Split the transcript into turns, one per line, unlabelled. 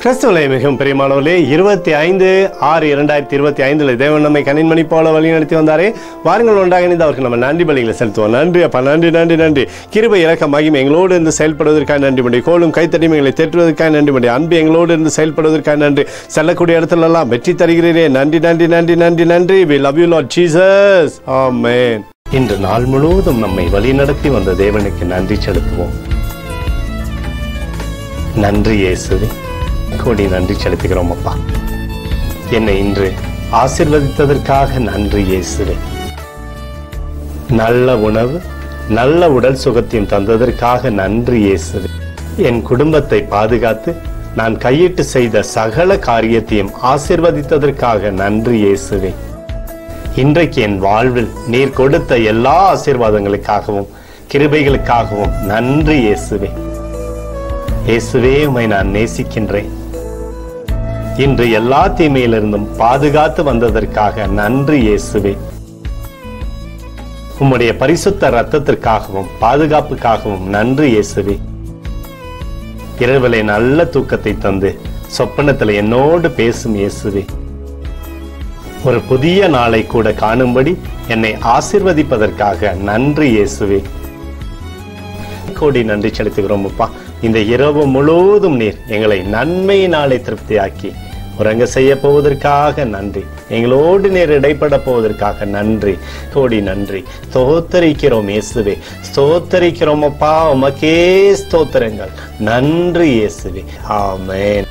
கிறிஸ்துவிலே மிகவும் பிரியமானவர்களே, 25/6/2025 தேவன் நம்மை கண்ணின்மணி போல வழி நடத்தி வந்தாரே. வாருங்கள் ஒன்றாக இணைந்து அவருக்கு நம்ம நன்றி பலிகளை செலுத்துவோம். நன்றி அப்பா, நன்றி நன்றி நன்றி. கிருபை இரக்கம் மகிமை எங்களோடு இருந்து செயல்படுவதற்காக நன்றி மண்டி. கோலும் கைத்தட்டி எங்களை தேற்றுவதற்காக நன்றி மண்டி. அன்பு எங்களோடு இருந்து செயல்படுவதற்காக நன்றி. செல்லக்கூடிய இடத்துல எல்லாம் வெற்றி தருகிறீரே. நன்றி நன்றி நன்றி நன்றி நன்றி. We love you Lord Jesus. Amen. இன்று நாள் முழுவதும் நம்மை வழி நடத்தி வந்த தேவனுக்கு நன்றி செலுத்துவோம். நன்றி இயேசுவே, கோடி நன்றி செலுத்துகிறோம் அப்பா. என்னை இன்று ஆசீர்வதித்ததற்காக நன்றி இயேசுவே. நல்ல உணவு, நல்ல உடல் சுகத்தையும் தந்ததற்காக நன்றி இயேசுவே. என் குடும்பத்தை பாதுகாத்து நான் கையிட்டு செய்த சகல காரியத்தையும் ஆசீர்வதித்ததற்காக நன்றி இயேசுவே. இன்றைக்கு என் வாழ்வில் நீர் கொடுத்த எல்லா ஆசீர்வாதங்களுக்காகவும் கிருபைகளுக்காகவும் நன்றி இயேசுவே. இயேசுவே, உம்மை நான் நேசிக்கின்றேன். இன்று எல்லா தீமையிலிருந்தும் பாதுகாத்து வந்ததற்காக நன்றி இயேசுவே. உம்முடைய பரிசுத்த இரத்தத்திற்காகவும் பாதுகாப்புக்காகவும் நன்றி இயேசுவே. இரவிலே நல்ல தூக்கத்தை தந்து சொப்பனத்தில் என்னோடு பேசும் இயேசுவே. ஒரு புதிய நாளை கூட காணும்படி என்னை ஆசீர்வதிப்பதற்காக நன்றி இயேசுவே. கோடி நன்றி செலுத்துகிறோம் அப்பா. இந்த இரவு முழுவதும் நீர் எங்களை நன்மையினாலே திருப்தியாக்கி உறங்க செய்ய போவதற்காக நன்றி. எங்களோடு நீர் இடைப்பட போவதற்காக நன்றி. கோடி நன்றி. ஸ்தோத்தரிக்கிறோம் இயேசுவே, ஸ்தோத்தரிக்கிறோம் அப்பா. உமக்கே ஸ்தோத்திரங்கள். நன்றி இயேசுவே. ஆமென்.